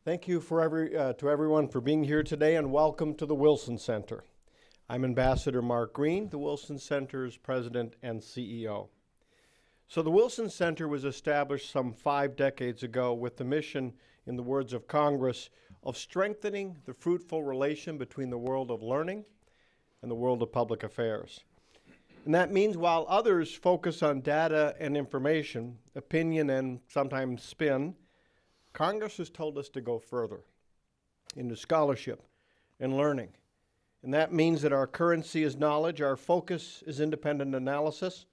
Thank you to everyone for being here today, and welcome to the Wilson Center. I'm Ambassador Mark Green, the Wilson Center's president and CEO. So the Wilson Center was established some 5 decades ago with the mission, in the words of Congress, of strengthening the fruitful relation between the world of learning and the world of public affairs. And that means while others focus on data and information, opinion and sometimes spin, Congress has told us to go further into scholarship and learning. And that means that our currency is knowledge, our focus is independent analysis,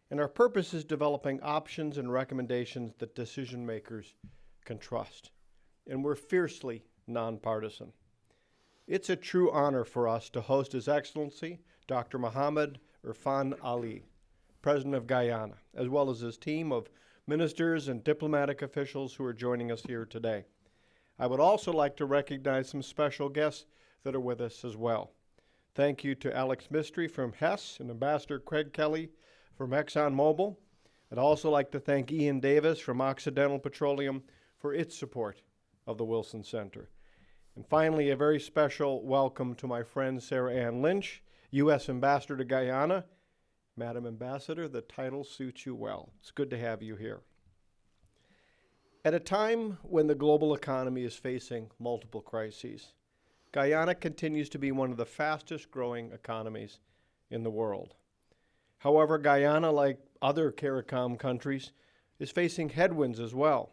and our purpose is developing options and recommendations that decision makers can trust. And we're fiercely nonpartisan. It's a true honor for us to host His Excellency, Dr. Mohammed Irfaan Ali, President of Guyana, as well as his team of ministers and diplomatic officials who are joining us here today. I would also like to recognize some special guests that are with us as well. Thank you to Alex Mistry from Hess and Ambassador Craig Kelly from ExxonMobil. I'd also like to thank Ian Davis from Occidental Petroleum for its support of the Wilson Center. And finally, a very special welcome to my friend Sarah Ann Lynch, U.S. Ambassador to Guyana. Madam Ambassador, the title suits you well. It's good to have you here. At a time when the global economy is facing multiple crises, Guyana continues to be one of the fastest growing economies in the world. However, Guyana, like other Caricom countries, is facing headwinds as well.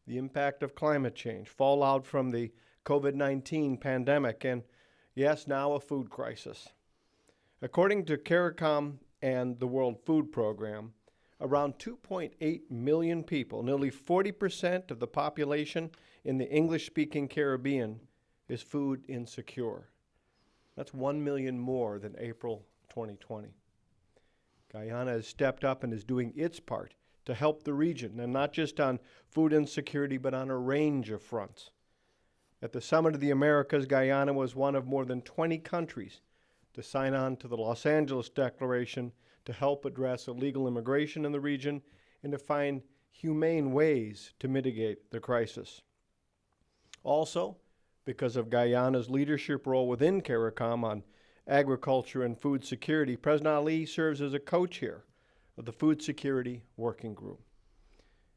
The impact of climate change, fallout from the COVID-19 pandemic, and yes, now a food crisis. According to Caricom and the World Food Program, around 2.8 million people, nearly 40% of the population in the English-speaking Caribbean, is food insecure. That's 1 million more than April 2020. Guyana has stepped up and is doing its part to help the region, and not just on food insecurity, but on a range of fronts. At the Summit of the Americas, Guyana was one of more than 20 countries to sign on to the Los Angeles Declaration to help address illegal immigration in the region and to find humane ways to mitigate the crisis. Also, because of Guyana's leadership role within Caricom on agriculture and food security, President Ali serves as a co-chair of the Food Security Working Group.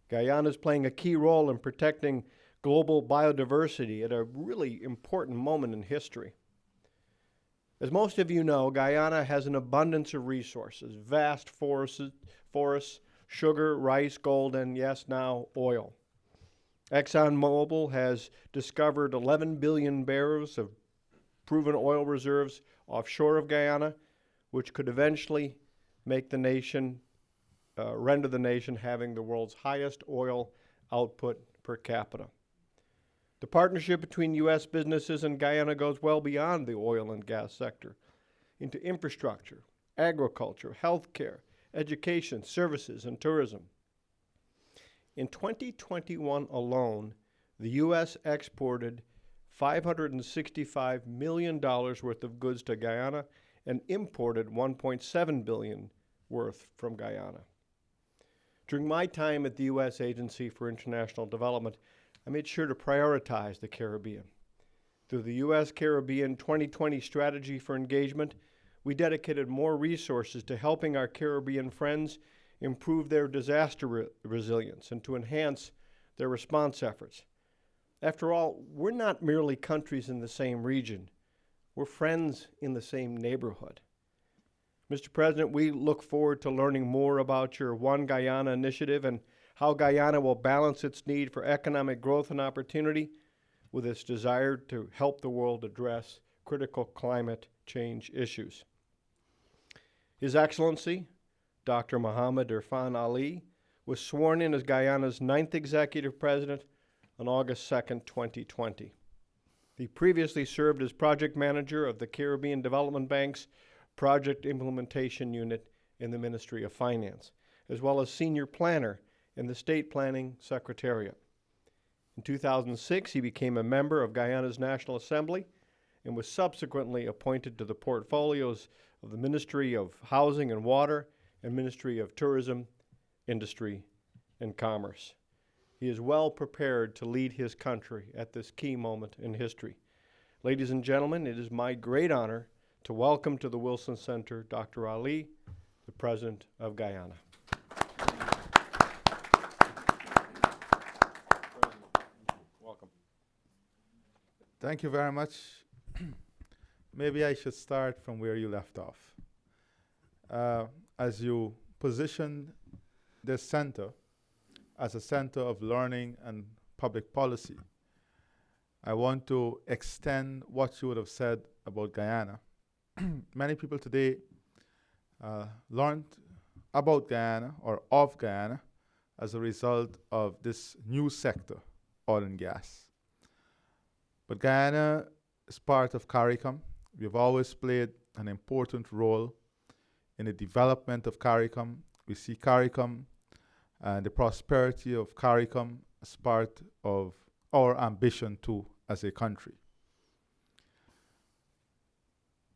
Guyana is playing a key role in protecting global biodiversity at a really important moment in history. As most of you know, Guyana has an abundance of resources, vast forests, sugar, rice, gold, and yes, now oil. ExxonMobil has discovered 11 billion barrels of proven oil reserves offshore of Guyana, which could eventually make the nation, render the nation having the world's highest oil output per capita. The partnership between U.S. businesses and Guyana goes well beyond the oil and gas sector into infrastructure, agriculture, healthcare, education, services, and tourism. In 2021 alone, the U.S. exported $565 million worth of goods to Guyana and imported $1.7 billion worth from Guyana. During my time at the U.S. Agency for International Development, I made sure to prioritize the Caribbean. Through the U.S. Caribbean 2020 Strategy for Engagement, we dedicated more resources to helping our Caribbean friends improve their disaster resilience and to enhance their response efforts. After all, we're not merely countries in the same region. We're friends in the same neighborhood. Mr. President, we look forward to learning more about your One Guyana initiative and how Guyana will balance its need for economic growth and opportunity with its desire to help the world address critical climate change issues. His Excellency, Dr. Mohammed Irfaan Ali, was sworn in as Guyana's 9th Executive President on August 2nd, 2020. He previously served as project manager of the Caribbean Development Bank's Project Implementation Unit in the Ministry of Finance, as well as senior planner in the State Planning Secretariat. In 2006, he became a member of Guyana's National Assembly and was subsequently appointed to the portfolios of the Ministry of Housing and Water and Ministry of Tourism, Industry, and Commerce. He is well prepared to lead his country at this key moment in history. Ladies and gentlemen, it is my great honor to welcome to the Wilson Center Dr. Ali, the President of Guyana. Welcome. Thank you very much. Maybe I should start from where you left off. As you position this center as a center of learning and public policy, I want to extend what you would have said about Guyana. Many people today learned about Guyana or of Guyana as a result of this new sector, oil and gas. But Guyana is part of Caricom. We've always played an important role in the development of Caricom. We see Caricom and the prosperity of Caricom as part of our ambition too as a country.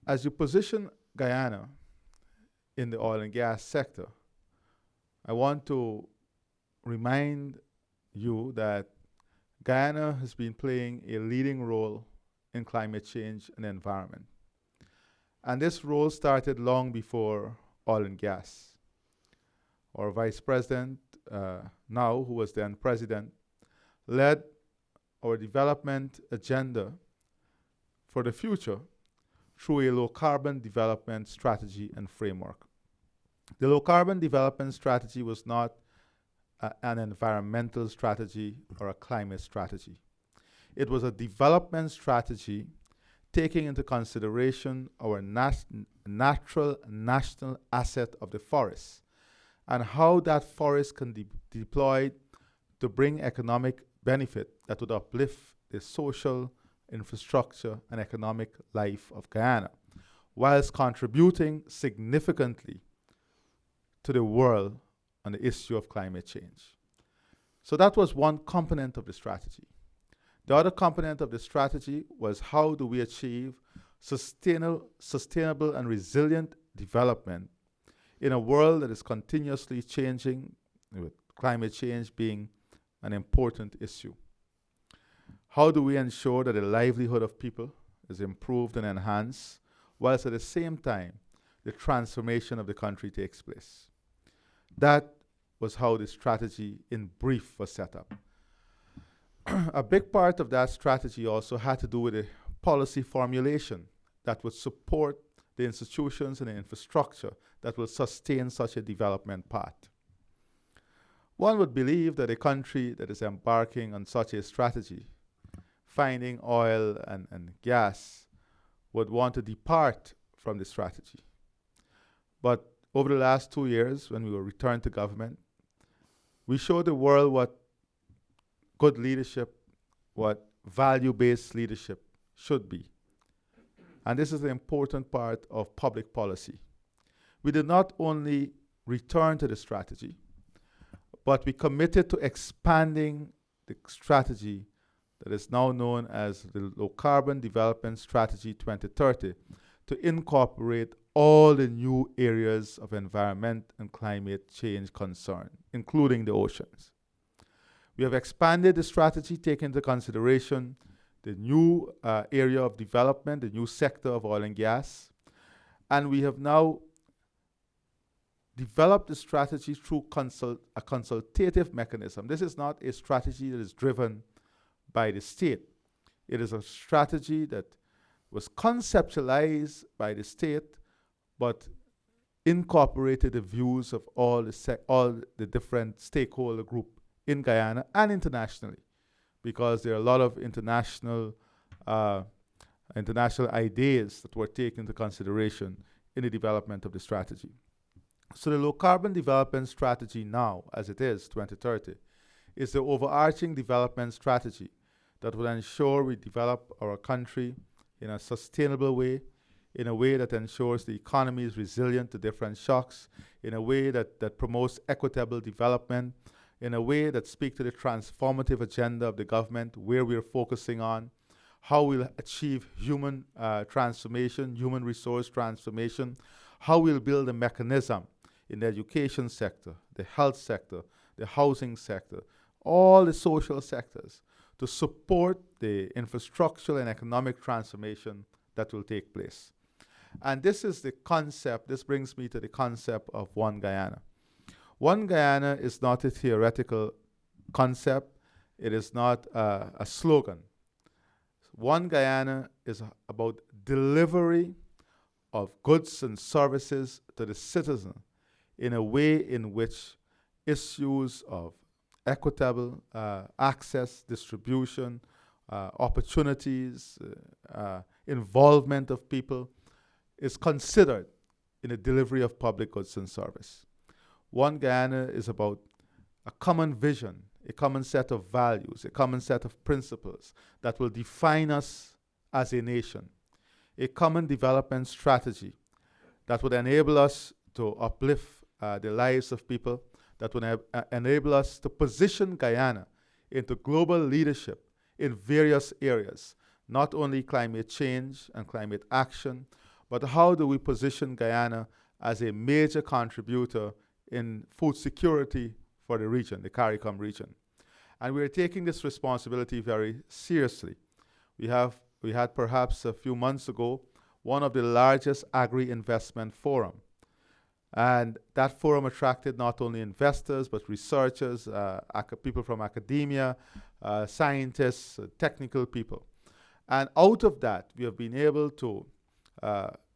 As you position Guyana in the oil and gas sector, I want to remind you that Guyana has been playing a leading role in climate change and environment. And this role started long before oil and gas. Our Vice President, now, who was then President, led our development agenda for the future through a low-carbon development strategy and framework. The low-carbon development strategy was not an environmental strategy or a climate strategy. It was a development strategy taking into consideration our natural national asset of the forest and how that forest can be deployed to bring economic benefit that would uplift the social infrastructure and economic life of Guyana, whilst contributing significantly to the world on the issue of climate change. So that was one component of the strategy. The other component of the strategy was how do we achieve sustainable and resilient development in a world that is continuously changing, with climate change being an important issue. How do we ensure that the livelihood of people is improved and enhanced, whilst at the same time the transformation of the country takes place? That was how the strategy in brief was set up. A big part of that strategy also had to do with the policy formulation that would support the institutions and the infrastructure that will sustain such a development path. One would believe that a country that is embarking on such a strategy, finding oil and gas, would want to depart from the strategy. But over the last 2 years, when we were returned to government, we showed the world what good leadership, what value-based leadership should be. And this is an important part of public policy. We did not only return to the strategy, but we committed to expanding the strategy that is now known as the Low Carbon Development Strategy 2030 to incorporate all the new areas of environment and climate change concern, including the oceans. We have expanded the strategy, taking into consideration the new area of development, the new sector of oil and gas, and we have now developed the strategy through a consultative mechanism. This is not a strategy that is driven by the state. It is a strategy that was conceptualized by the state, but incorporated the views of all the different stakeholder groups in Guyana and internationally, because there are a lot of international ideas that were taken into consideration in the development of the strategy. So the Low Carbon Development Strategy now, as it is, 2030, is the overarching development strategy that will ensure we develop our country in a sustainable way, in a way that ensures the economy is resilient to different shocks, in a way that promotes equitable development, in a way that speaks to the transformative agenda of the government, where we're focusing on how we'll achieve human transformation, human resource transformation, how we'll build a mechanism in the education sector, the health sector, the housing sector, all the social sectors to support the infrastructural and economic transformation that will take place. And this is the concept, this brings me to the concept of One Guyana. One Guyana is not a theoretical concept, it is not a slogan. One Guyana is about delivery of goods and services to the citizen in a way in which issues of equitable access, distribution, opportunities, involvement of people is considered in the delivery of public goods and service. One Guyana is about a common vision, a common set of values, a common set of principles that will define us as a nation, a common development strategy that would enable us to uplift the lives of people, that would enable us to position Guyana into global leadership in various areas, not only climate change and climate action, but how do we position Guyana as a major contributor in food security for the region, the Caricom region. And we're taking this responsibility very seriously. We had perhaps a few months ago one of the largest agri-investment forum. And that forum attracted not only investors, but researchers, people from academia, scientists, technical people. And out of that, we have been able to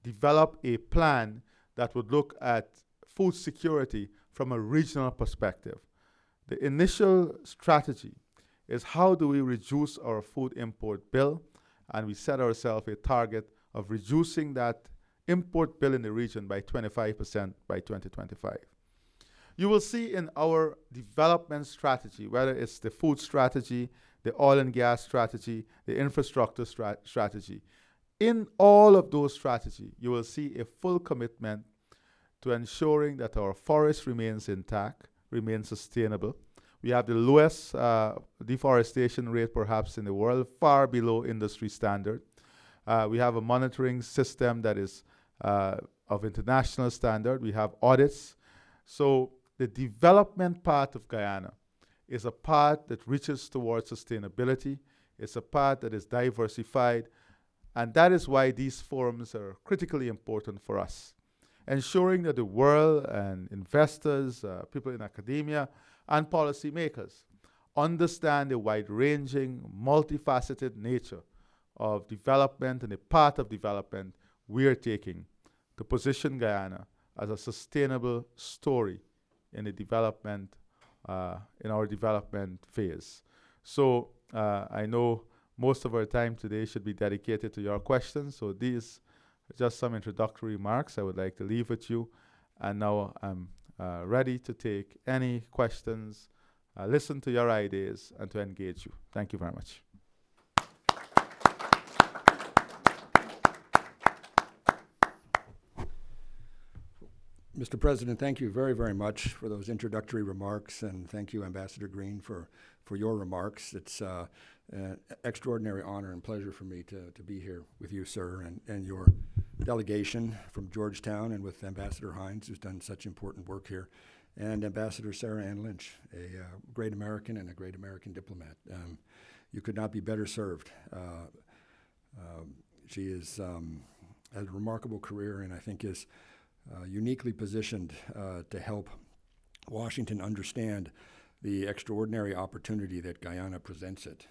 develop a plan that would look at food security from a regional perspective. The initial strategy is how do we reduce our food import bill, and we set ourselves a target of reducing that import bill in the region by 25% by 2025. You will see in our development strategy, whether it's the food strategy, the oil and gas strategy, the infrastructure strategy, in all of those strategies, you will see a full commitment to ensuring that our forest remains intact, remains sustainable. We have the lowest deforestation rate perhaps in the world, far below industry standard. We have a monitoring system that is of international standard. We have audits. So the development part of Guyana is a part that reaches towards sustainability. It's a part that is diversified. And that is why these forums are critically important for us. Ensuring that the world and investors, people in academia, and policymakers understand the wide-ranging, multifaceted nature of development and the path of development we are taking to position Guyana as a sustainable story in the development, in our development phase. So I know most of our time today should be dedicated to your questions. So these are just some introductory remarks I would like to leave with you. And now I'm ready to take any questions, listen to your ideas, and to engage you. Thank you very much. Mr. President, thank you very, very much for those introductory remarks, and thank you, Ambassador Green, for your remarks. It's an extraordinary honor and pleasure for me to be here with you, sir, and your delegation from Georgetown, and with Ambassador Hines, who's done such important work here, and Ambassador Sarah Ann Lynch, a great American and a great American diplomat. You could not be better served. She has a remarkable career, and I think is uniquely positioned to help Washington understand the extraordinary opportunity that Guyana presents it.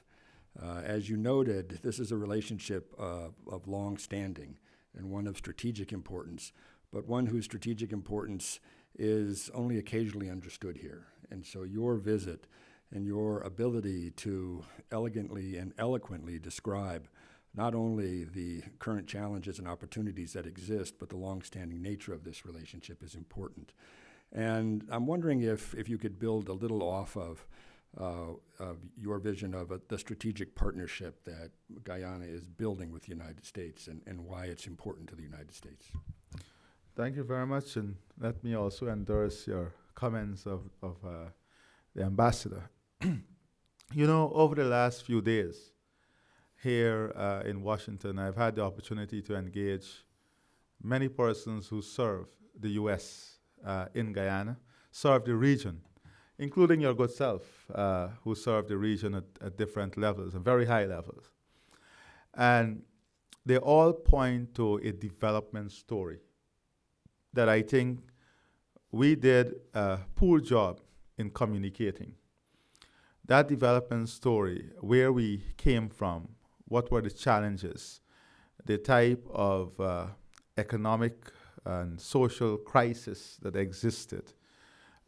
As you noted, this is a relationship of long standing and one of strategic importance, but one whose strategic importance is only occasionally understood here. And so your visit and your ability to elegantly and eloquently describe not only the current challenges and opportunities that exist, but the long-standing nature of this relationship is important. And I'm wondering if you could build a little off of your vision of the strategic partnership that Guyana is building with the United States, and why it's important to the United States. Thank you very much, and let me also endorse your comments of the ambassador. You know, over the last few days here in Washington, I've had the opportunity to engage many persons who serve the U.S. In Guyana, serve the region including your good self, who served the region at different levels, and very high levels. And they all point to a development story that I think we did a poor job in communicating. That development story, where we came from, what were the challenges, the type of economic and social crisis that existed,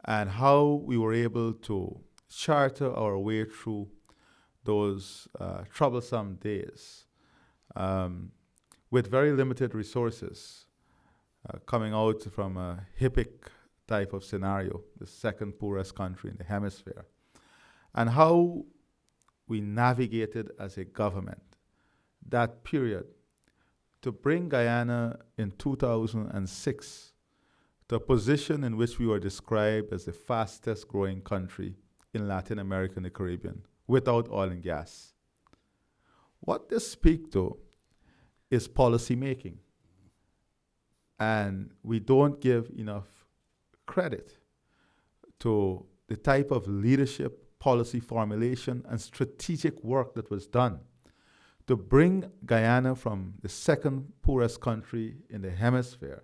and how we were able to charter our way through those troublesome days with very limited resources, coming out from a HIPIC type of scenario, the second poorest country in the hemisphere, and how we navigated as a government that period to bring Guyana in 2006 to a position in which we were described as the fastest growing country in Latin America and the Caribbean without oil and gas. What this speaks to is policy making. And we don't give enough credit to the type of leadership, policy formulation, and strategic work that was done to bring Guyana from the second poorest country in the hemisphere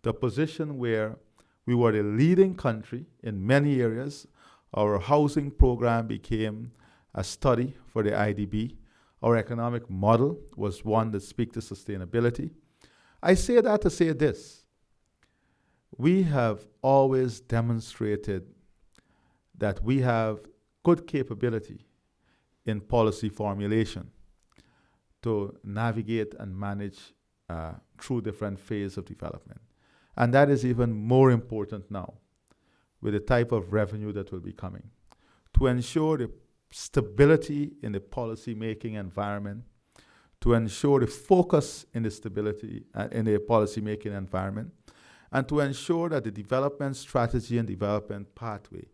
to a position where we were the leading country in many areas. Our housing program became a study for the IDB. Our economic model was one that speaks to sustainability. I say that to say this. We have always demonstrated that we have good capability in policy formulation to navigate and manage through different phases of development. And that is even more important now with the type of revenue that will be coming to ensure the stability in the policy making environment, to ensure the focus in the stability in the policy making environment, and to ensure that the development strategy and development pathway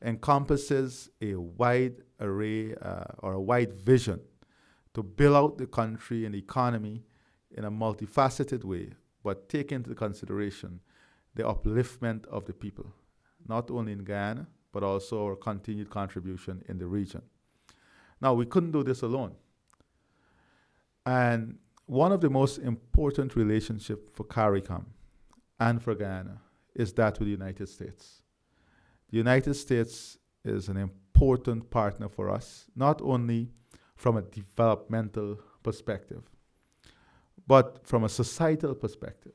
encompasses a wide array or a wide vision to build out the country and the economy in a multifaceted way, but take into consideration the upliftment of the people, not only in Guyana, but also our continued contribution in the region. Now, we couldn't do this alone. And one of the most important relationships for Caricom and for Guyana is that with the United States. The United States is an important partner for us, not only from a developmental perspective, but from a societal perspective.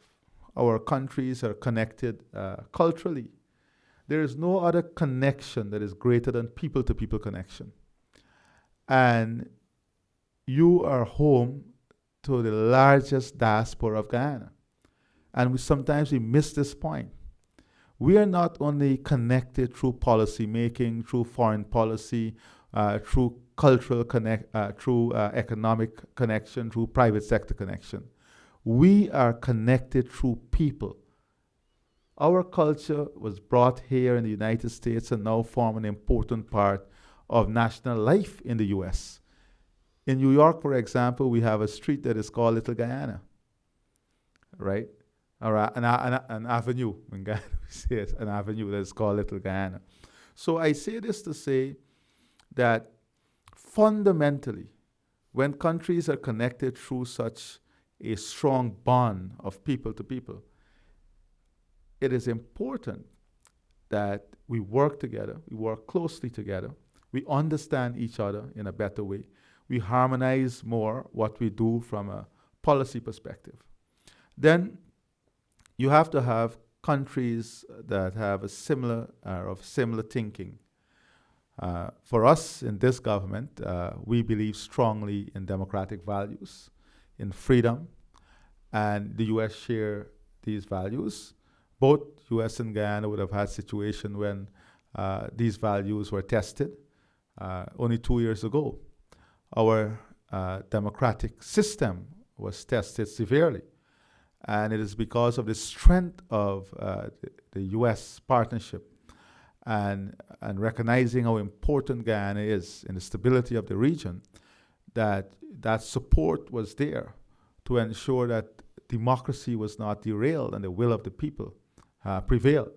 Our countries are connected culturally. There is no other connection that is greater than people-to-people connection. And you are home to the largest diaspora of Guyana. And sometimes we miss this point. We are not only connected through policy making, through foreign policy, through cultural through economic connection, through private sector connection. We are connected through people. Our culture was brought here in the United States and now form an important part of national life in the US. In New York, for example, we have a street that is called Little Guyana, right? Or an avenue, in Guyana we say it, an avenue that is called Little Guyana. So I say this to say that fundamentally, when countries are connected through such a strong bond of people to people, it is important that we work together, we work closely together, we understand each other in a better way, we harmonize more what we do from a policy perspective. Then you have to have countries that have a similar thinking. For us in this government, we believe strongly in democratic values, in freedom, and the US share these values. Both US and Guyana would have had situations when these values were tested only 2 years ago. Our democratic system was tested severely. And it is because of the strength of the US partnership and recognizing how important Guyana is in the stability of the region that support was there to ensure that democracy was not derailed and the will of the people prevailed.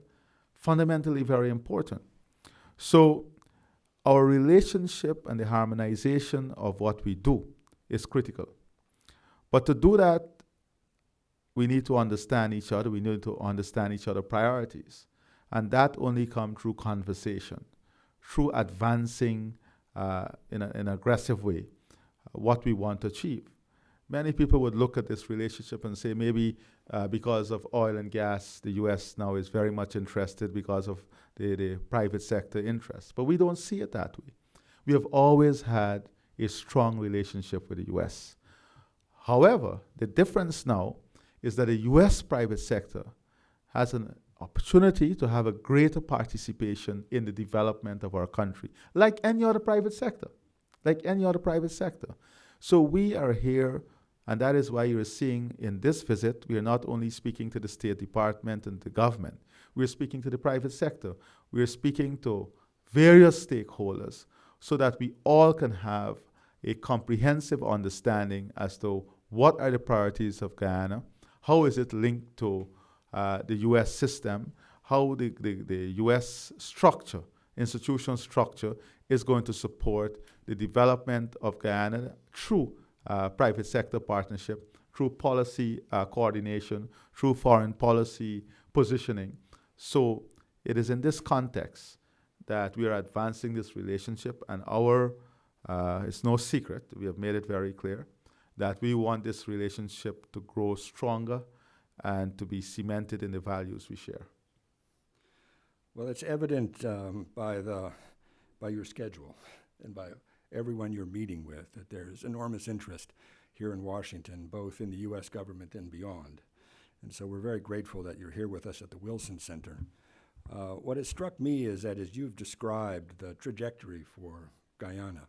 Fundamentally very important. So our relationship and the harmonization of what we do is critical. But to do that, we need to understand each other. We need to understand each other's priorities. And that only comes through conversation, through advancing in an aggressive way what we want to achieve. Many people would look at this relationship and say maybe because of oil and gas, the U.S. now is very much interested because of the private sector interests. But we don't see it that way. We have always had a strong relationship with the U.S. However, the difference now is that the U.S. private sector has an opportunity to have a greater participation in the development of our country, like any other private sector, So we are here, and that is why you're seeing in this visit, we are not only speaking to the State Department and the government, we're speaking to the private sector. We're speaking to various stakeholders so that we all can have a comprehensive understanding as to what are the priorities of Guyana, how is it linked to the U.S. system, how the U.S. structure, institutional structure, is going to support the development of Guyana through private sector partnership, through policy coordination, through foreign policy positioning. So it is in this context that we are advancing this relationship, and it's no secret, we have made it very clear, that we want this relationship to grow stronger and to be cemented in the values we share. Well, it's evident by your schedule and by everyone you're meeting with that there's enormous interest here in Washington, both in the U.S. government and beyond. And so we're very grateful that you're here with us at the Wilson Center. What has struck me is that as you've described the trajectory for Guyana,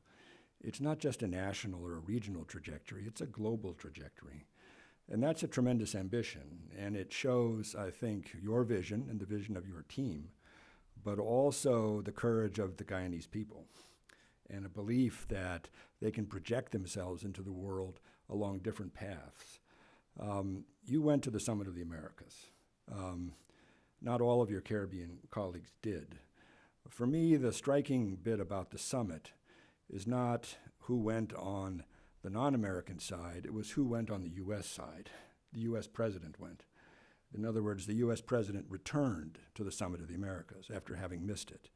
it's not just a national or a regional trajectory, it's a global trajectory. And that's a tremendous ambition, and it shows, I think, your vision and the vision of your team, but also the courage of the Guyanese people and a belief that they can project themselves into the world along different paths. You went to the Summit of the Americas. Not all of your Caribbean colleagues did. For me, the striking bit about the summit is not who went on the non-American side, it was who went on the U.S. side. The U.S. president went. In other words, the U.S. president returned to the Summit of the Americas after having missed it.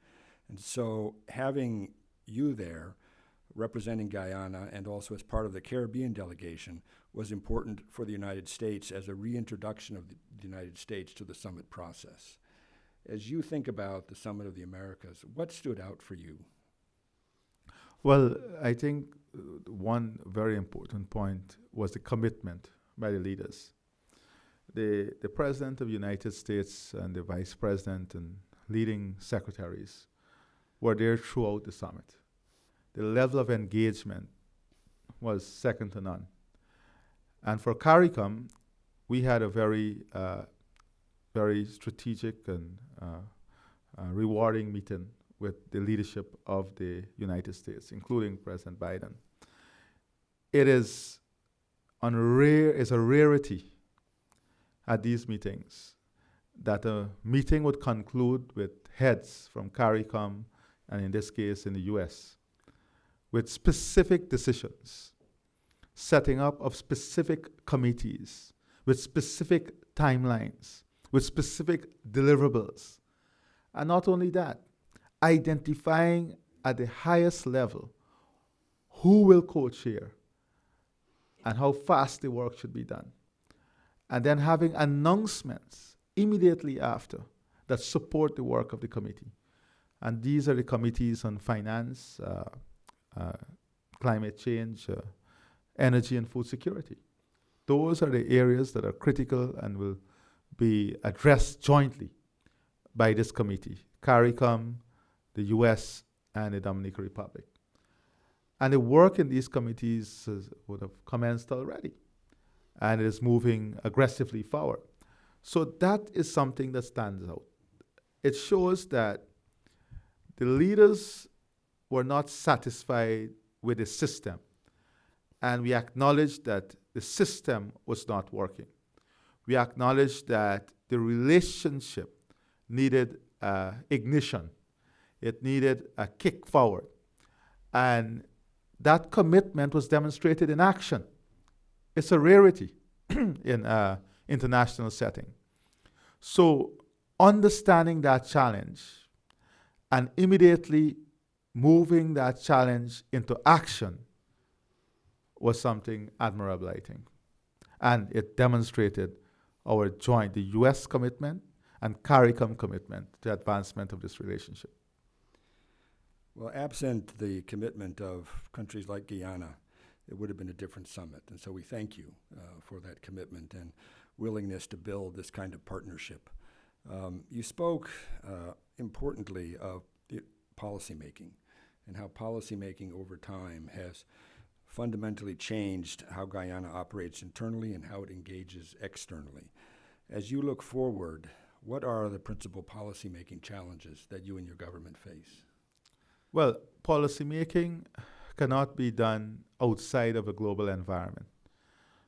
And so having you there, representing Guyana and also as part of the Caribbean delegation, was important for the United States as a reintroduction of the United States to the summit process. As you think about the Summit of the Americas, what stood out for you? Well, I think one very important point was the commitment by the leaders. The President of the United States and the Vice President and leading secretaries were there throughout the summit. The level of engagement was second to none. And for Caricom, we had a very strategic and rewarding meeting with the leadership of the United States, including President Biden. It is a rarity at these meetings that a meeting would conclude with heads from Caricom, and in this case in the US, with specific decisions, setting up of specific committees, with specific timelines, with specific deliverables. And not only that, identifying at the highest level who will co-chair and how fast the work should be done. And then having announcements immediately after that support the work of the committee. And these are the committees on finance, climate change, energy and food security. Those are the areas that are critical and will be addressed jointly by this committee, Caricom, the US, and the Dominican Republic. And the work in these committees would have commenced already, and it is moving aggressively forward. So that is something that stands out. It shows that the leaders were not satisfied with the system, and we acknowledged that the system was not working. We acknowledged that the relationship needed ignition. It needed a kick forward. And that commitment was demonstrated in action. It's a rarity in an international setting. So understanding that challenge and immediately moving that challenge into action was something admirable, I think. And it demonstrated our joint, the US commitment and Caricom commitment to advancement of this relationship. Well, absent the commitment of countries like Guyana, it would have been a different summit. And so we thank you for that commitment and willingness to build this kind of partnership. You spoke importantly of policymaking and how policymaking over time has fundamentally changed how Guyana operates internally and how it engages externally. As you look forward, what are the principal policymaking challenges that you and your government face? Well, policymaking cannot be done outside of a global environment.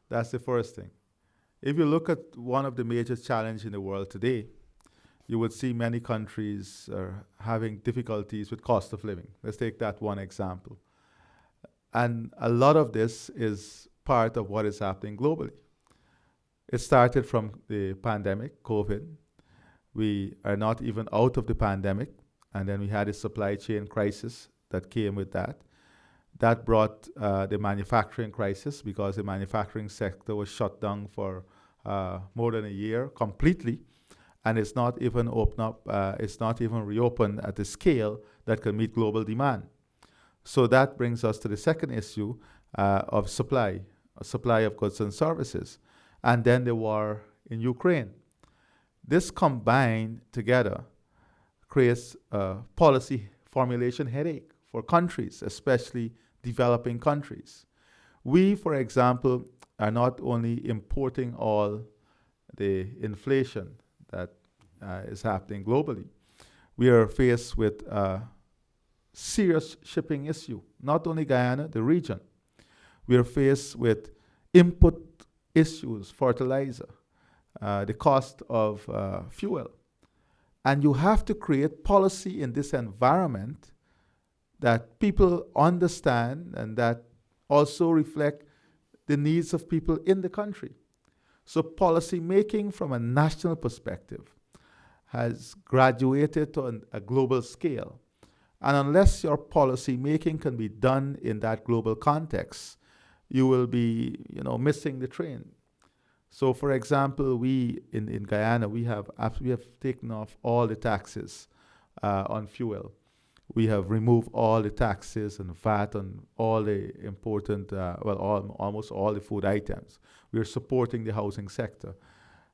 That's the first thing. If you look at one of the major challenges in the world today, you would see many countries are having difficulties with cost of living. Let's take that one example. And a lot of this is part of what is happening globally. It started from the pandemic, COVID. We are not even out of the pandemic. And then we had a supply chain crisis that came with that. That brought the manufacturing crisis because the manufacturing sector was shut down for more than a year completely. And it's not even open up, it's not even reopened at the scale that can meet global demand. So that brings us to the second issue of supply of goods and services. And then the war in Ukraine. This combined together creates a policy formulation headache for countries, especially developing countries. We, for example, are not only importing all the inflation that is happening globally, we are faced with a serious shipping issue, not only Guyana, the region. We are faced with input issues, fertilizer, the cost of fuel. And you have to create policy in this environment that people understand and that also reflect the needs of people in the country. So policy making from a national perspective has graduated to a global scale. And unless your policy making can be done in that global context, you will be, missing the train. So, for example, we in Guyana we have taken off all the taxes on fuel. We have removed all the taxes and VAT on all the important, almost all the food items. We are supporting the housing sector.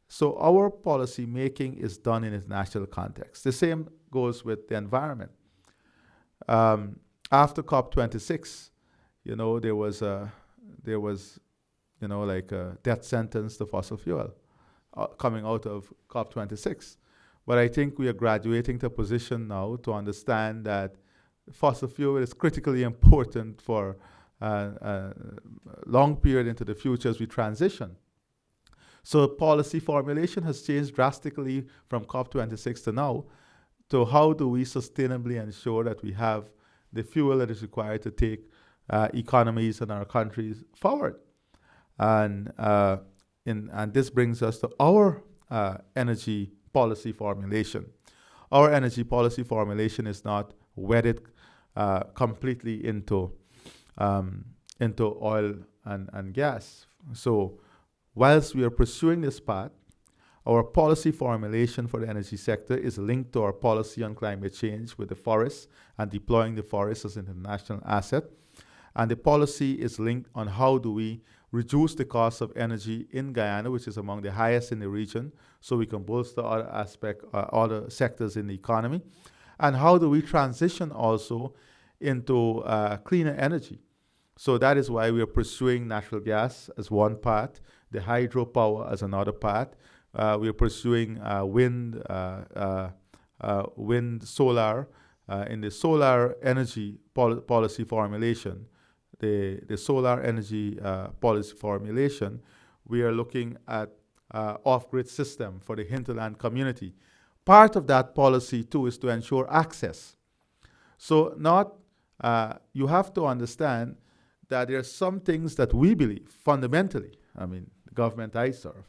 So our policy making is done in its national context. The same goes with the environment. After COP26, there was like a death sentence to fossil fuel coming out of COP26. But I think we are graduating to a position now to understand that fossil fuel is critically important for a long period into the future as we transition. So policy formulation has changed drastically from COP26 to now to how do we sustainably ensure that we have the fuel that is required to take economies and our countries forward. And this brings us to our energy policy formulation. Our energy policy formulation is not wedded completely into oil and gas. So whilst we are pursuing this path, our policy formulation for the energy sector is linked to our policy on climate change with the forests and deploying the forest as an international asset. And the policy is linked on how do we reduce the cost of energy in Guyana, which is among the highest in the region, so we can bolster other sectors in the economy. And how do we transition also into cleaner energy? So that is why we are pursuing natural gas as one part, the hydropower as another part. We are pursuing wind, solar. In the solar energy policy formulation, the solar energy policy formulation, we are looking at off-grid system for the hinterland community. Part of that policy, too, is to ensure access. So you have to understand that there are some things that we believe fundamentally, I mean, the government I serve,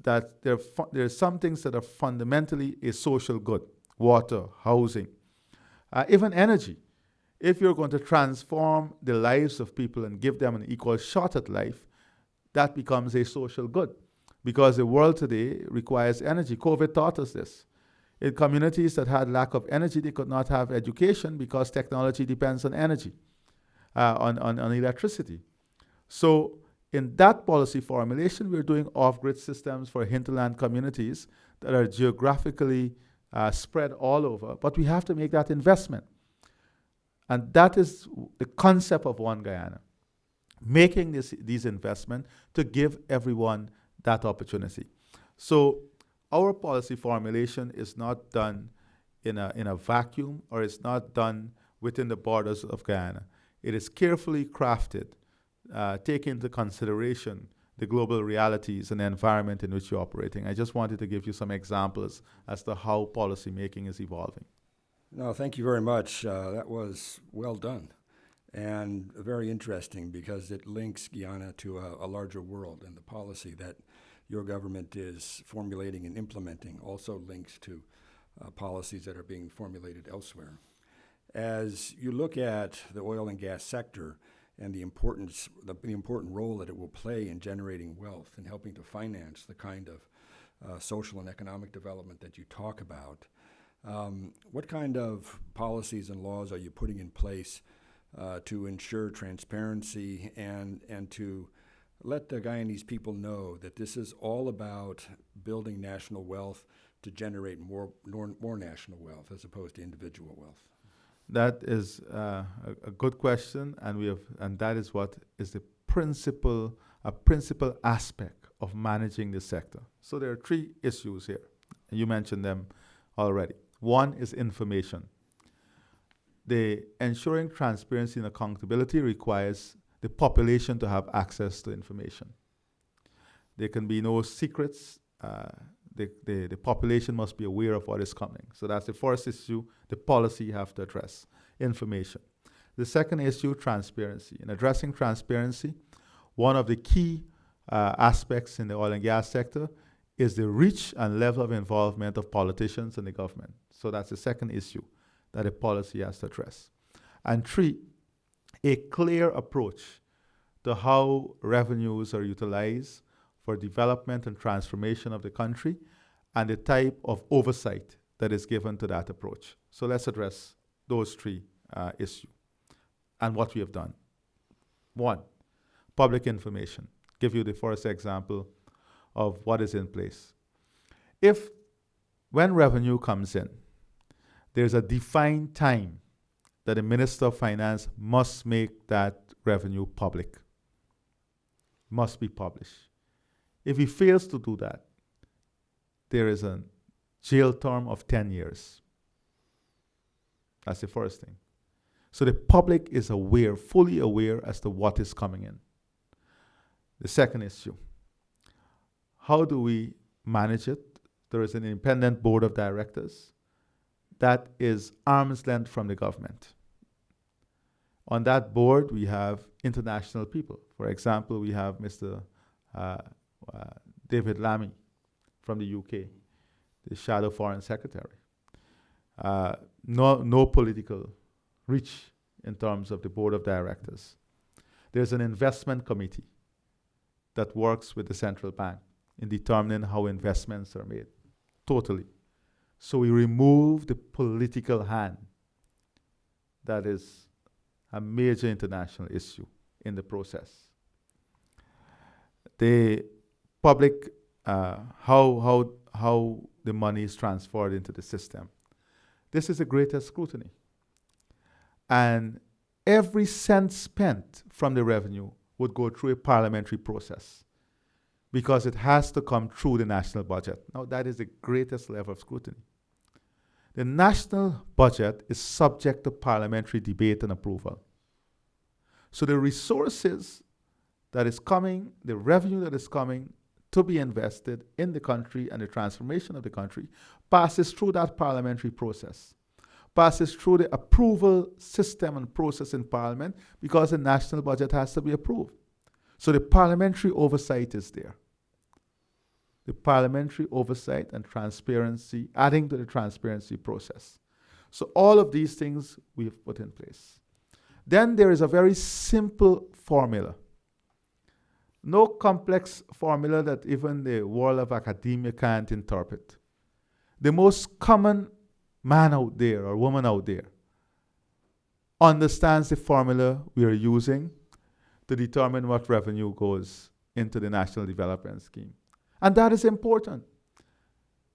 that there are some things that are fundamentally a social good: water, housing, even energy. If you're going to transform the lives of people and give them an equal shot at life, that becomes a social good, because the world today requires energy. COVID taught us this. In communities that had lack of energy, they could not have education because technology depends on energy, on electricity. So in that policy formulation, we're doing off-grid systems for hinterland communities that are geographically spread all over, but we have to make that investment. And that is the concept of One Guyana, making these investments to give everyone that opportunity. So our policy formulation is not done in a vacuum, or it's not done within the borders of Guyana. It is carefully crafted, taking into consideration the global realities and the environment in which you're operating. I just wanted to give you some examples as to how policy making is evolving. No, thank you very much. That was well done and very interesting, because it links Guyana to a larger world, and the policy that your government is formulating and implementing also links to policies that are being formulated elsewhere. As you look at the oil and gas sector and the important role that it will play in generating wealth and helping to finance the kind of social and economic development that you talk about, what kind of policies and laws are you putting in place to ensure transparency and to let the Guyanese people know that this is all about building national wealth to generate more national wealth as opposed to individual wealth? That is a good question, and that is what is a principal aspect of managing the sector. So there are three issues here. You mentioned them already. One is information. The ensuring transparency and accountability requires the population to have access to information. There can be no secrets. The population must be aware of what is coming. So that's the first issue, the policy you have to address, information. The second issue, transparency. In addressing transparency, one of the key aspects in the oil and gas sector is the reach and level of involvement of politicians and the government. So that's the second issue that a policy has to address. And three, a clear approach to how revenues are utilized for development and transformation of the country, and the type of oversight that is given to that approach. So let's address those three issues and what we have done. One, public information. Give you the first example of what is in place. When revenue comes in, there's a defined time that the Minister of Finance must make that revenue public, must be published. If he fails to do that, there is a jail term of 10 years. That's the first thing. So the public is aware, fully aware as to what is coming in. The second issue, how do we manage it? There is an independent board of directors that is arm's length from the government. On that board, we have international people. For example, we have Mr. David Lammy from the UK, the Shadow Foreign Secretary. No political reach in terms of the board of directors. There's an investment committee that works with the central bank in determining how investments are made, totally. So we remove the political hand. That is a major international issue in the process. The public, how the money is transferred into the system. This is the greatest scrutiny. And every cent spent from the revenue would go through a parliamentary process because it has to come through the national budget. Now, that is the greatest level of scrutiny. The national budget is subject to parliamentary debate and approval. So the resources that is coming, the revenue that is coming to be invested in the country and the transformation of the country passes through that parliamentary process. passes through the approval system and process in Parliament because the national budget has to be approved. So the parliamentary oversight is there. The parliamentary oversight and transparency, adding to the transparency process. So all of these things we've put in place. Then there is a very simple formula. No complex formula that even the world of academia can't interpret. The most common man out there or woman out there understands the formula we are using to determine what revenue goes into the National Development Scheme. And that is important.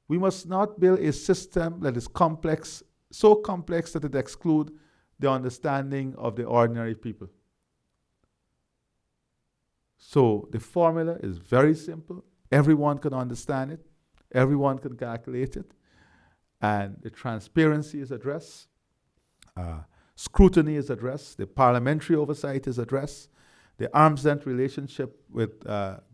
We must not build a system that is complex, so complex that it excludes the understanding of the ordinary people. So the formula is very simple. Everyone can understand it. Everyone can calculate it. And the transparency is addressed. Scrutiny is addressed. The parliamentary oversight is addressed. The arm's length relationship with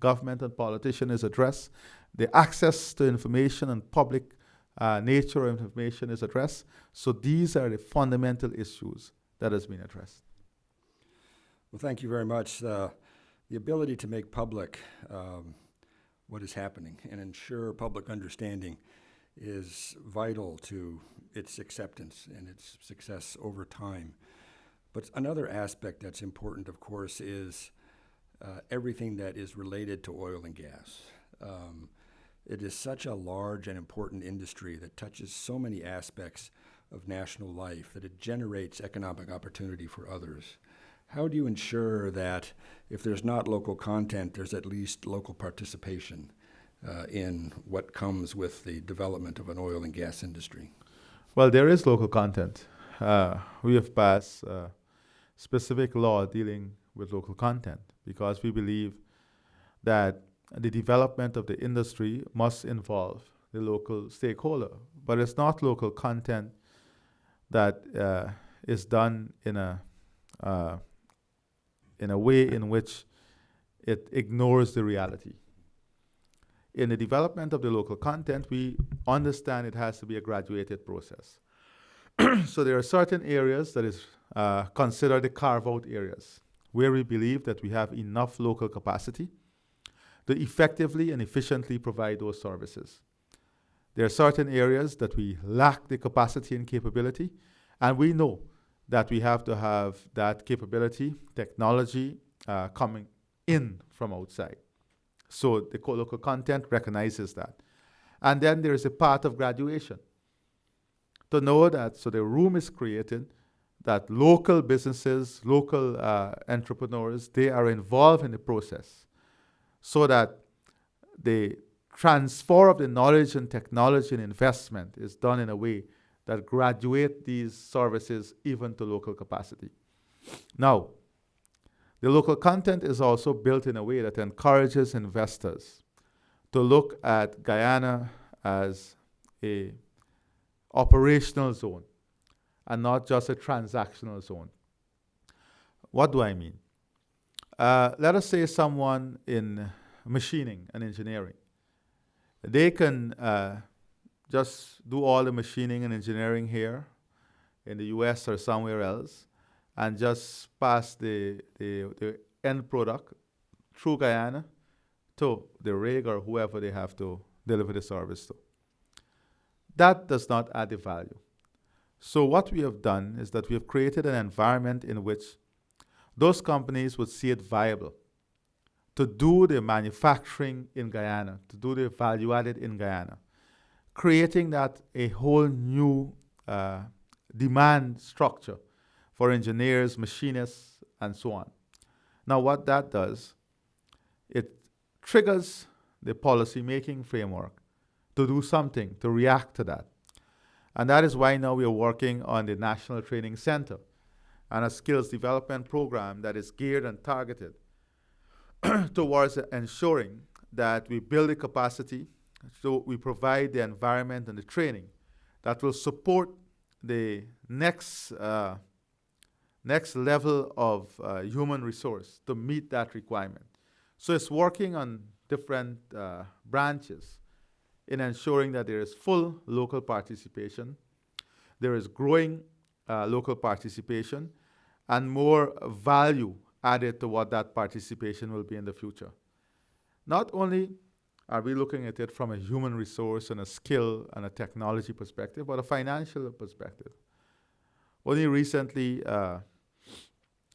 government and politician is addressed. The access to information and public nature of information is addressed. So these are the fundamental issues that has been addressed. Well, thank you very much. The ability to make public what is happening and ensure public understanding is vital to its acceptance and its success over time. But another aspect that's important, of course, is everything that is related to oil and gas. It is such a large and important industry that touches so many aspects of national life that it generates economic opportunity for others. How do you ensure that if there's not local content, there's at least local participation in what comes with the development of an oil and gas industry? Well, there is local content. We have passed specific law dealing with local content because we believe that the development of the industry must involve the local stakeholder. But it's not local content that is done in a way in which it ignores the reality. In the development of the local content, we understand it has to be a graduated process. So there are certain areas that is considered the carve-out areas where we believe that we have enough local capacity to effectively and efficiently provide those services. There are certain areas that we lack the capacity and capability, and we know that we have to have that capability, technology coming in from outside. So the local content recognizes that. And then there is a part of graduation. To know that, so the room is created, that local businesses, local entrepreneurs, they are involved in the process so that the transfer of the knowledge and technology and investment is done in a way that graduate these services even to local capacity. Now, the local content is also built in a way that encourages investors to look at Guyana as a operational zone and not just a transactional zone. What do I mean? Let us say someone in machining and engineering. They can just do all the machining and engineering here in the US or somewhere else and just pass the end product through Guyana to the rig or whoever they have to deliver the service to. That does not add the value. So what we have done is that we have created an environment in which those companies would see it viable to do the manufacturing in Guyana, to do the value added in Guyana, creating that a whole new demand structure for engineers, machinists, and so on. Now what that does, it triggers the policy-making framework to do something, to react to that. And that is why now we are working on the National Training Center and a skills development program that is geared and targeted towards ensuring that we build the capacity, so we provide the environment and the training that will support the next level of human resource to meet that requirement. So it's working on different branches in ensuring that there is full local participation, there is growing local participation and more value added to what that participation will be in the future. Not only are we looking at it from a human resource and a skill and a technology perspective, but a financial perspective. Only recently,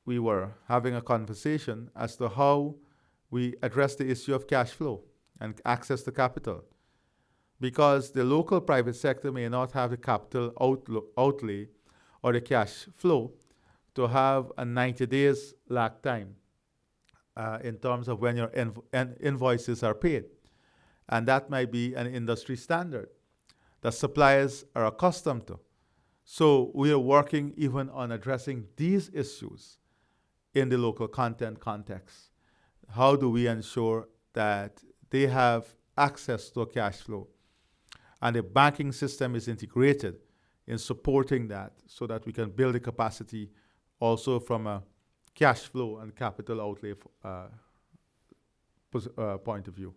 we were having a conversation as to how we address the issue of cash flow and access to capital. Because the local private sector may not have the capital outlay or the cash flow to have a 90 days lag time in terms of when your invoices are paid. And that might be an industry standard that suppliers are accustomed to. So we are working even on addressing these issues in the local content context. How do we ensure that they have access to a cash flow? And the banking system is integrated in supporting that so that we can build the capacity also from a cash flow and capital outlay point of view.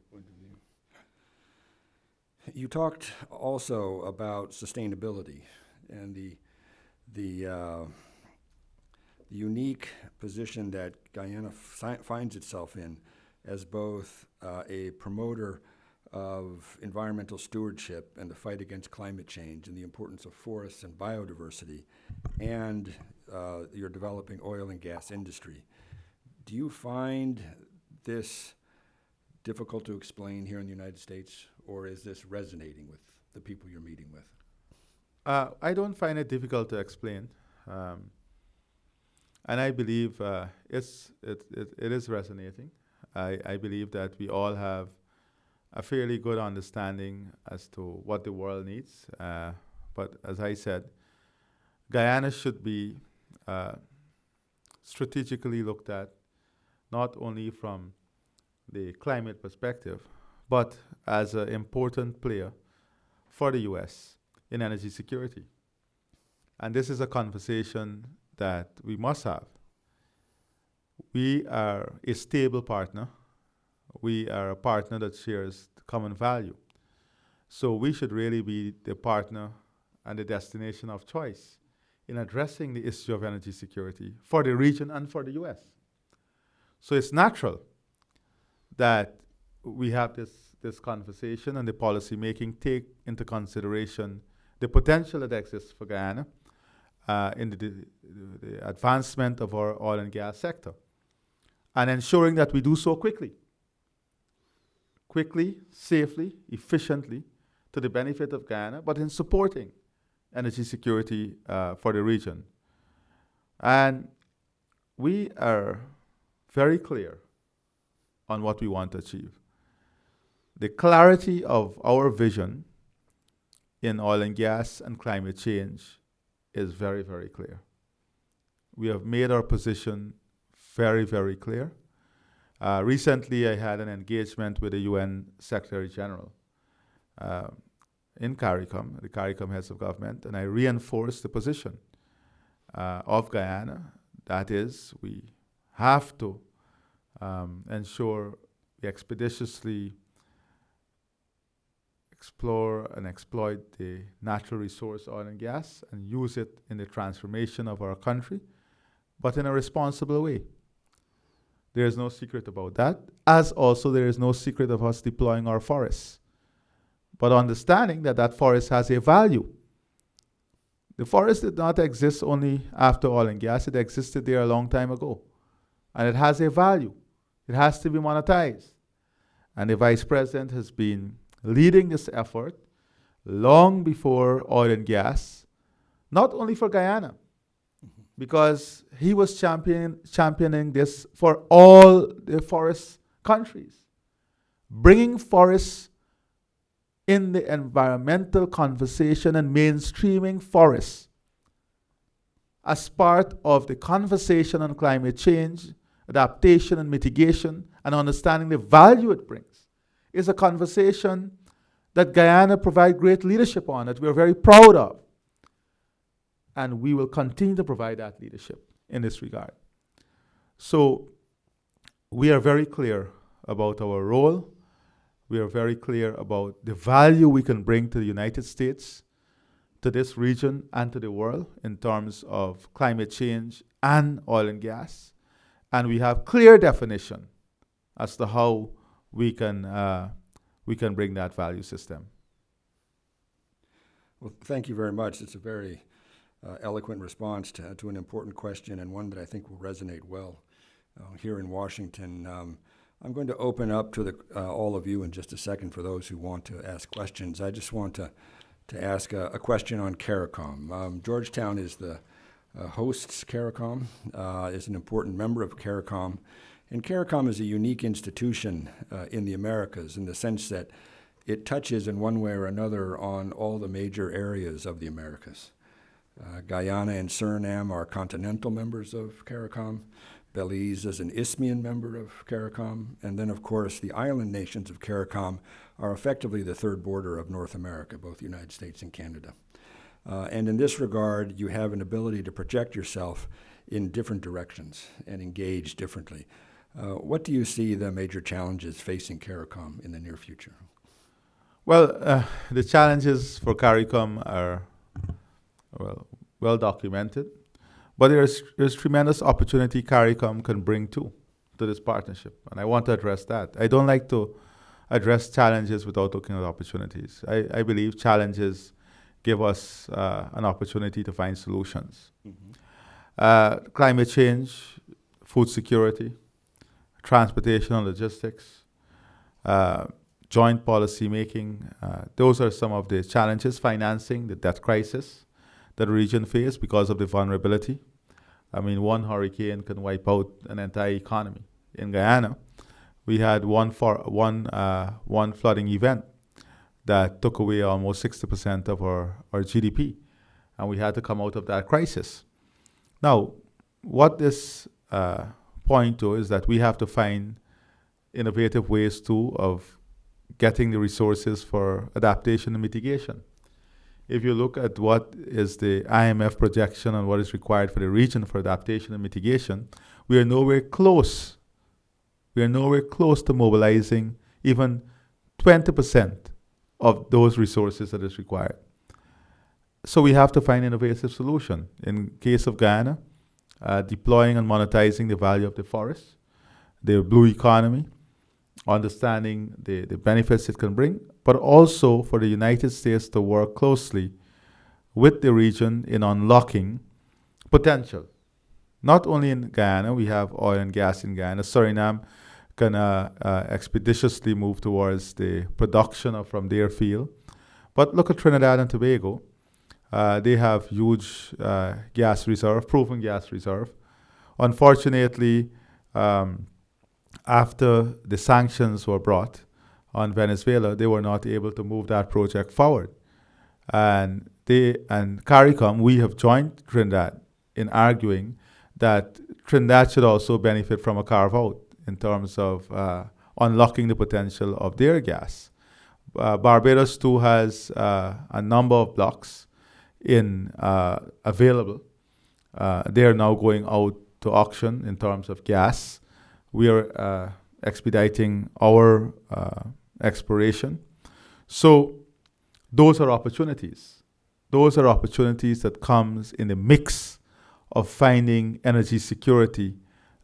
You talked also about sustainability and the unique position that Guyana finds itself in as both a promoter of environmental stewardship and the fight against climate change and the importance of forests and biodiversity, and your developing oil and gas industry. Do you find this difficult to explain here in the United States, or is this resonating with the people you're meeting with? I don't find it difficult to explain. And I believe it is resonating. I believe that we all have a fairly good understanding as to what the world needs. But as I said, Guyana should be strategically looked at, not only from the climate perspective, but as an important player for the U.S. in energy security. And this is a conversation that we must have. We are a stable partner. We are a partner that shares common value. So we should really be the partner and the destination of choice in addressing the issue of energy security for the region and for the U.S. So it's natural that we have this conversation and the policy making take into consideration the potential that exists for Guyana in the advancement of our oil and gas sector, and ensuring that we do so quickly, safely, efficiently, to the benefit of Guyana, but in supporting energy security for the region. And we are very clear on what we want to achieve. The clarity of our vision in oil and gas and climate change is very, very clear. We have made our position very, very clear. Recently, I had an engagement with the UN Secretary General in Caricom, the Caricom heads of government, and I reinforced the position of Guyana. That is, we have to ensure we expeditiously explore and exploit the natural resource oil and gas and use it in the transformation of our country, but in a responsible way. There is no secret about that, as also there is no secret of us deploying our forests, but understanding that that forest has a value. The forest did not exist only after oil and gas, it existed there a long time ago, and it has a value. It has to be monetized. And the Vice President has been leading this effort long before oil and gas, not only for Guyana, because he was championing this for all the forest countries, bringing forests in the environmental conversation and mainstreaming forests as part of the conversation on climate change, adaptation and mitigation, and understanding the value it brings, is a conversation that Guyana provides great leadership on, that we are very proud of. And we will continue to provide that leadership in this regard. So we are very clear about our role. We are very clear about the value we can bring to the United States, to this region and to the world in terms of climate change and oil and gas. And we have clear definition as to how we can bring that value system. Well, thank you very much. It's a very eloquent response to an important question, and one that I think will resonate well here in Washington. I'm going to open up to all of you in just a second for those who want to ask questions. I just want to ask a question on Caricom. Georgetown is the hosts Caricom, is an important member of Caricom, and Caricom is a unique institution in the Americas in the sense that it touches in one way or another on all the major areas of the Americas. Guyana and Suriname are continental members of Caricom. Belize is an Isthmian member of Caricom. And then, of course, the island nations of Caricom are effectively the third border of North America, both the United States and Canada. And in this regard, you have an ability to project yourself in different directions and engage differently. What do you see the major challenges facing Caricom in the near future? Well, the challenges for Caricom are well documented, but there's tremendous opportunity Caricom can bring to this partnership, and I want to address that. I don't like to address challenges without looking at opportunities. I believe challenges give us an opportunity to find solutions. Mm-hmm. Climate change, food security, transportation and logistics, joint policy making, those are some of the challenges. Financing, the debt crisis that the region faces because of the vulnerability. I mean, one hurricane can wipe out an entire economy. In Guyana, we had one flooding event that took away almost 60% of our GDP, and we had to come out of that crisis. Now, what this point to is that we have to find innovative ways too of getting the resources for adaptation and mitigation. If you look at what is the IMF projection and what is required for the region for adaptation and mitigation, we are nowhere close. We are nowhere close to mobilizing even 20% of those resources that is required. So we have to find innovative solution. In case of Guyana, deploying and monetizing the value of the forest, the blue economy, understanding the benefits it can bring, but also for the United States to work closely with the region in unlocking potential. Not only in Guyana, we have oil and gas in Guyana. Suriname can expeditiously move towards the production from their field. But look at Trinidad and Tobago. They have huge gas reserve, proven gas reserve. Unfortunately, after the sanctions were brought on Venezuela, they were not able to move that project forward. And Caricom, we have joined Trinidad in arguing that Trinidad should also benefit from a carve-out in terms of unlocking the potential of their gas. Barbados too has a number of blocks available. They are now going out to auction in terms of gas. We are expediting our exploration. So those are opportunities. Those are opportunities that comes in the mix of finding energy security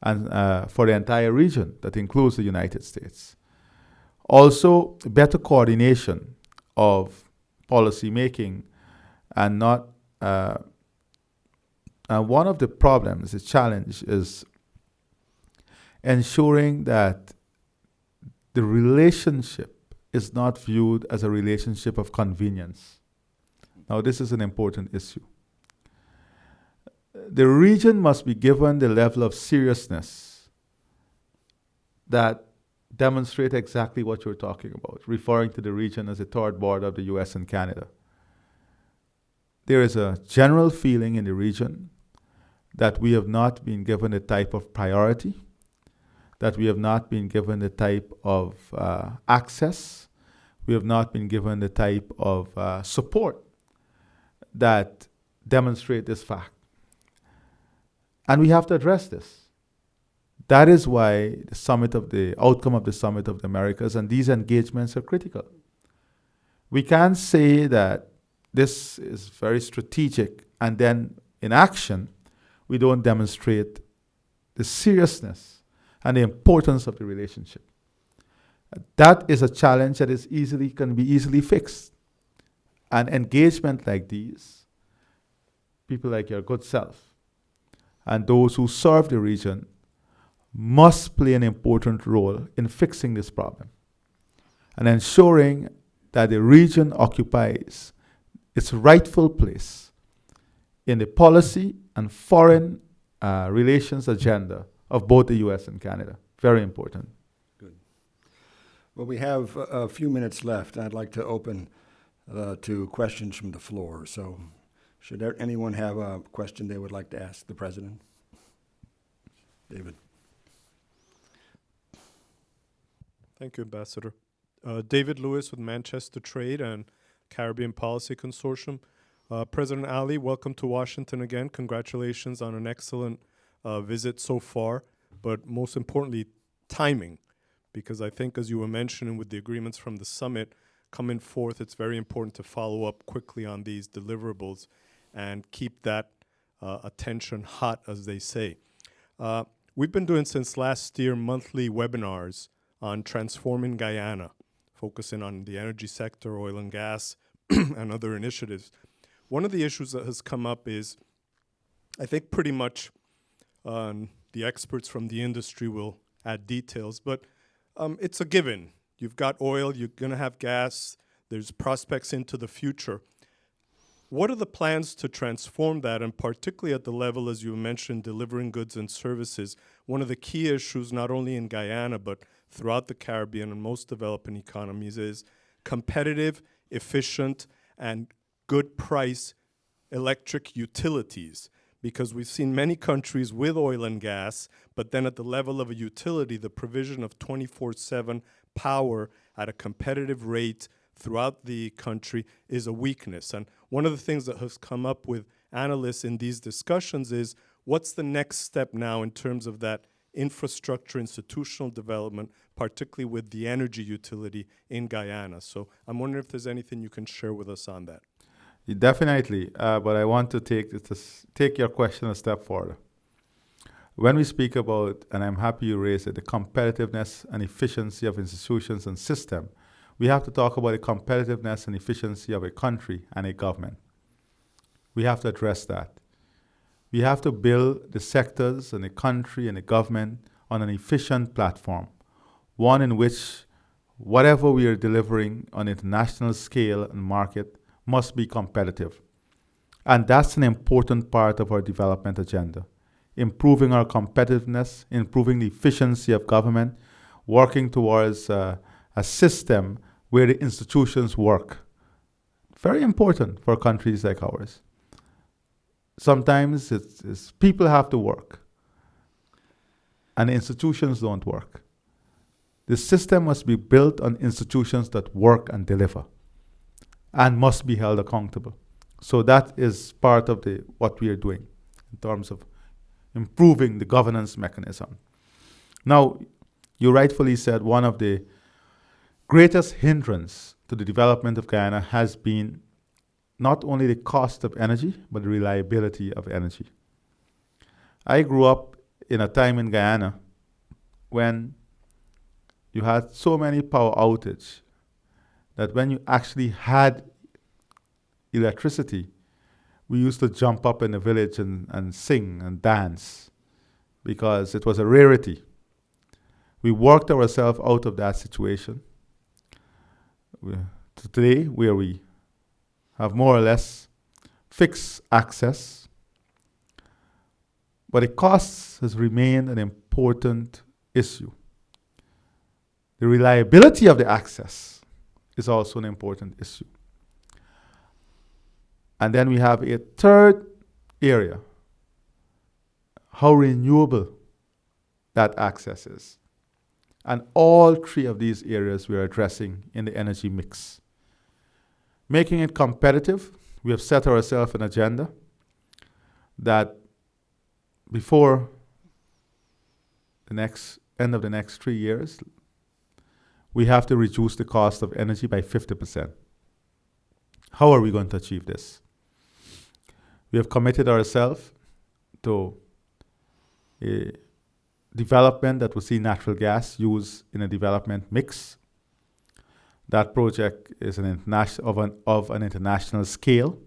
and for the entire region that includes the United States. Also, better coordination of policy making and not. And one of the problems, the challenge, is ensuring that the relationship is not viewed as a relationship of convenience. Now, this is an important issue. The region must be given the level of seriousness that demonstrate exactly what you're talking about, referring to the region as a third border of the US and Canada. There is a general feeling in the region that we have not been given the type of priority, that we have not been given the type of access, we have not been given the type of support that demonstrate this fact. And we have to address this. That is why the outcome of the Summit of the Americas and these engagements are critical. We can't say that this is very strategic, and then in action, we don't demonstrate the seriousness and the importance of the relationship. That is a challenge that can be easily fixed. And engagement like these, people like your good self, and those who serve the region must play an important role in fixing this problem and ensuring that the region occupies its rightful place in the policy and foreign relations agenda of both the US and Canada. Very important. Good. Well, we have a few minutes left. I'd like to open to questions from the floor. So should anyone have a question they would like to ask the President? David. Thank you, Ambassador. David Lewis with Manchester Trade and Caribbean Policy Consortium. President Ali, welcome to Washington again. Congratulations on an excellent visit so far, but most importantly, timing, because I think, as you were mentioning, with the agreements from the summit coming forth, it's very important to follow up quickly on these deliverables and keep that attention hot, as they say. We've been doing since last year monthly webinars on transforming Guyana, focusing on the energy sector, oil and gas, and other initiatives. One of the issues that has come up is, I think pretty much the experts from the industry will add details, but it's a given. You've got oil, you're going to have gas, there's prospects into the future. What are the plans to transform that, and particularly at the level, as you mentioned, delivering goods and services? One of the key issues, not only in Guyana, but throughout the Caribbean and most developing economies, is competitive, efficient, and good price electric utilities. Because we've seen many countries with oil and gas, but then at the level of a utility, the provision of 24/7 power at a competitive rate throughout the country is a weakness. And one of the things that has come up with analysts in these discussions is, what's the next step now in terms of that infrastructure, institutional development, particularly with the energy utility in Guyana? So I'm wondering if there's anything you can share with us on that. Definitely, but I want to take your question a step further. When we speak about, and I'm happy you raised it, the competitiveness and efficiency of institutions and system, we have to talk about the competitiveness and efficiency of a country and a government. We have to address that. We have to build the sectors and the country and the government on an efficient platform, one in which whatever we are delivering on international scale and market must be competitive. And that's an important part of our development agenda. Improving our competitiveness, improving the efficiency of government, working towards a system where the institutions work. Very important for countries like ours. Sometimes it's people have to work, and the institutions don't work. The system must be built on institutions that work and deliver, and must be held accountable. So that is part of what we are doing in terms of improving the governance mechanism. Now, you rightfully said one of the greatest hindrance to the development of Guyana has been not only the cost of energy, but the reliability of energy. I grew up in a time in Guyana when you had so many power outages that when you actually had electricity, we used to jump up in the village and sing and dance because it was a rarity. We worked ourselves out of that situation. Today, where we have more or less fixed access, but the costs has remained an important issue. The reliability of the access is also an important issue. And then we have a third area, how renewable that access is. And all three of these areas we are addressing in the energy mix. Making it competitive, we have set ourselves an agenda that before the end of the next 3 years, we have to reduce the cost of energy by 50%. How are we going to achieve this? We have committed ourselves to a development that will see natural gas used in a development mix. That project is of an international scale.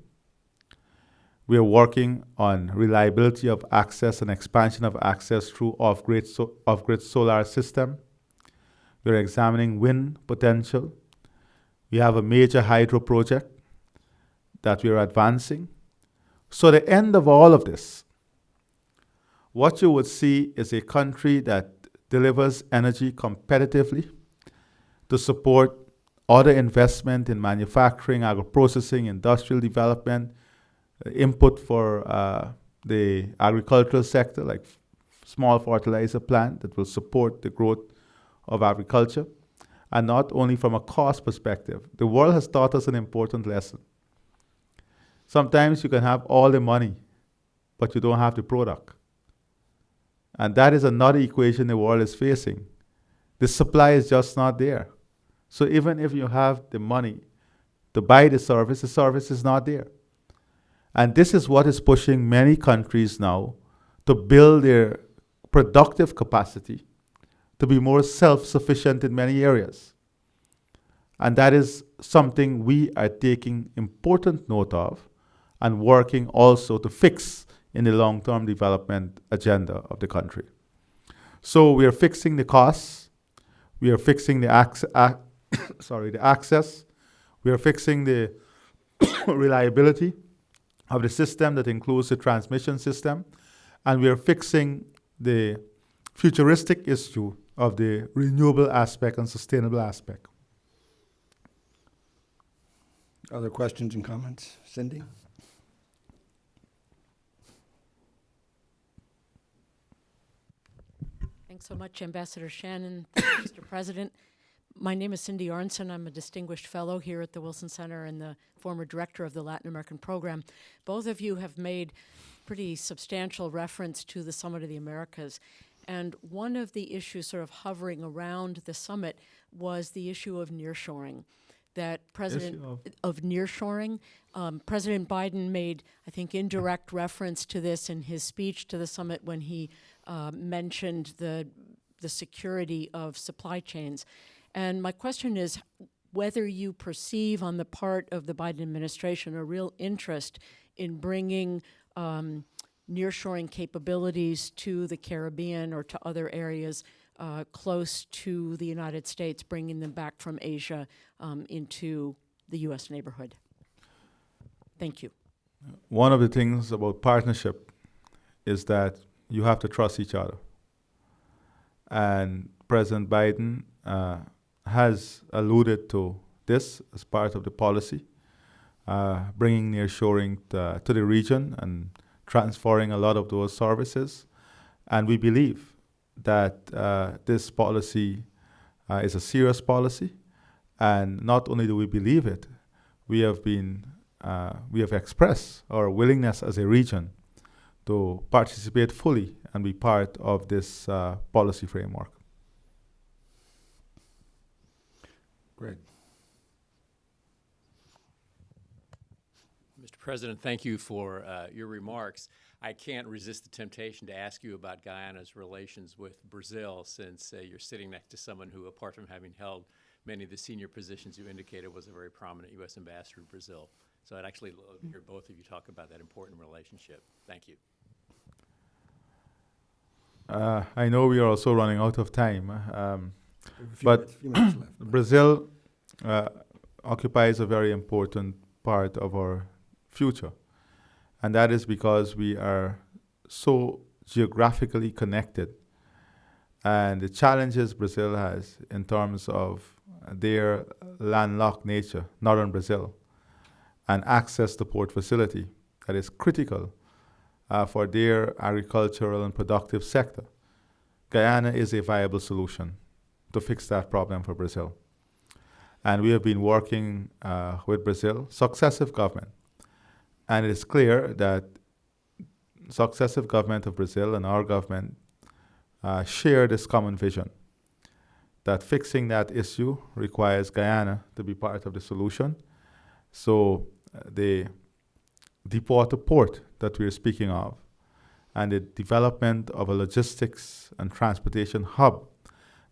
We are working on reliability of access and expansion of access through off-grid solar system. We're examining wind potential. We have a major hydro project that we are advancing. So the end of all of this, what you would see is a country that delivers energy competitively to support other investment in manufacturing, agro-processing, industrial development, input for the agricultural sector, like small fertilizer plant that will support the growth of agriculture, and not only from a cost perspective. The world has taught us an important lesson. Sometimes you can have all the money, but you don't have the product. And that is another equation the world is facing. The supply is just not there. So even if you have the money to buy the service is not there. And this is what is pushing many countries now to build their productive capacity to be more self-sufficient in many areas. And that is something we are taking important note of and working also to fix in the long-term development agenda of the country. So we are fixing the costs, we are fixing the access, we are fixing the reliability of the system that includes the transmission system, and we are fixing the futuristic issue of the renewable aspect and sustainable aspect. Other questions and comments? Cindy? Thanks so much, Ambassador Shannon. Thank you, Mr. President. My name is Cindy Arnson. I'm a distinguished fellow here at the Wilson Center and the former director of the Latin American program. Both of you have made pretty substantial reference to the Summit of the Americas. And one of the issues sort of hovering around the summit was the issue of nearshoring. That President nearshoring. President Biden made, I think, indirect reference to this in his speech to the summit when he mentioned the security of supply chains. And my question is whether you perceive on the part of the Biden administration a real interest in bringing nearshoring capabilities to the Caribbean or to other areas close to the United States, bringing them back from Asia into the U.S. neighborhood. Thank you. One of the things about partnership is that you have to trust each other. And President Biden has alluded to this as part of the policy, bringing nearshoring to the region and transferring a lot of those services. And we believe that this policy is a serious policy. And not only do we believe it, we have expressed our willingness as a region to participate fully and be part of this policy framework. Greg. Mr. President, thank you for your remarks. I can't resist the temptation to ask you about Guyana's relations with Brazil, since you're sitting next to someone who, apart from having held many of the senior positions you indicated, was a very prominent U.S. ambassador to Brazil. So I'd actually love to hear both of you talk about that important relationship. Thank you. I know we are also running out of time, but few minutes left. Brazil occupies a very important part of our future. And that is because we are so geographically connected. And the challenges Brazil has in terms of their landlocked nature, northern Brazil, and access to port facility that is critical for their agricultural and productive sector. Guyana is a viable solution to fix that problem for Brazil. And we have been working with Brazil, successive government. And it is clear that successive government of Brazil and our government share this common vision, that fixing that issue requires Guyana to be part of the solution, So the deepwater port that we're speaking of, and the development of a logistics and transportation hub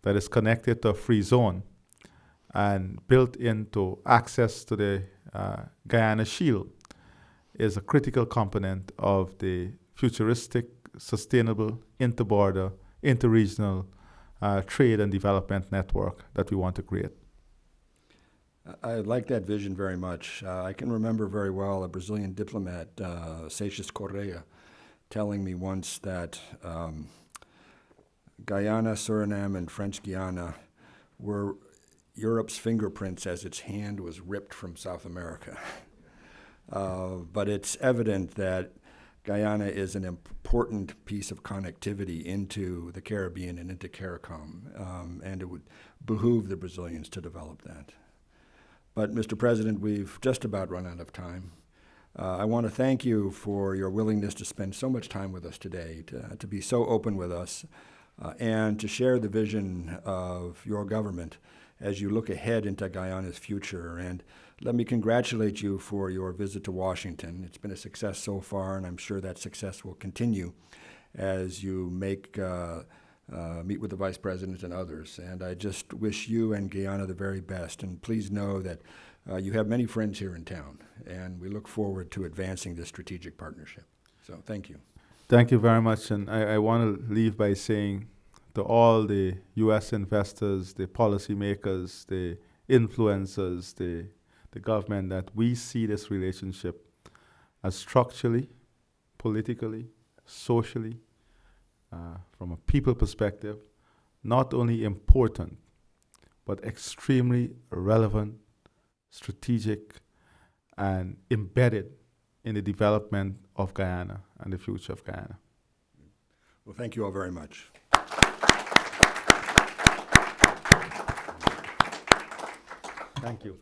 that is connected to a free zone and built into access to the Guyana Shield is a critical component of the futuristic, sustainable, interborder, interregional trade and development network that we want to create. I like that vision very much. I can remember very well a Brazilian diplomat, Seixas Correa, telling me once that Guyana, Suriname, and French Guiana were Europe's fingerprints as its hand was ripped from South America. But it's evident that Guyana is an important piece of connectivity into the Caribbean and into Caricom, and it would behoove the Brazilians to develop that. But, Mr. President, we've just about run out of time. I want to thank you for your willingness to spend so much time with us today, to be so open with us, and to share the vision of your government as you look ahead into Guyana's future. And let me congratulate you for your visit to Washington. It's been a success so far, and I'm sure that success will continue as you meet with the Vice President and others. And I just wish you and Guyana the very best. And please know that you have many friends here in town, and we look forward to advancing this strategic partnership. So thank you. Thank you very much. And I want to leave by saying to all the U.S. investors, the policymakers, the influencers, the government, that we see this relationship as structurally, politically, socially, from a people perspective, not only important, but extremely relevant, strategic, and embedded in the development of Guyana and the future of Guyana. Well, thank you all very much. Thank you.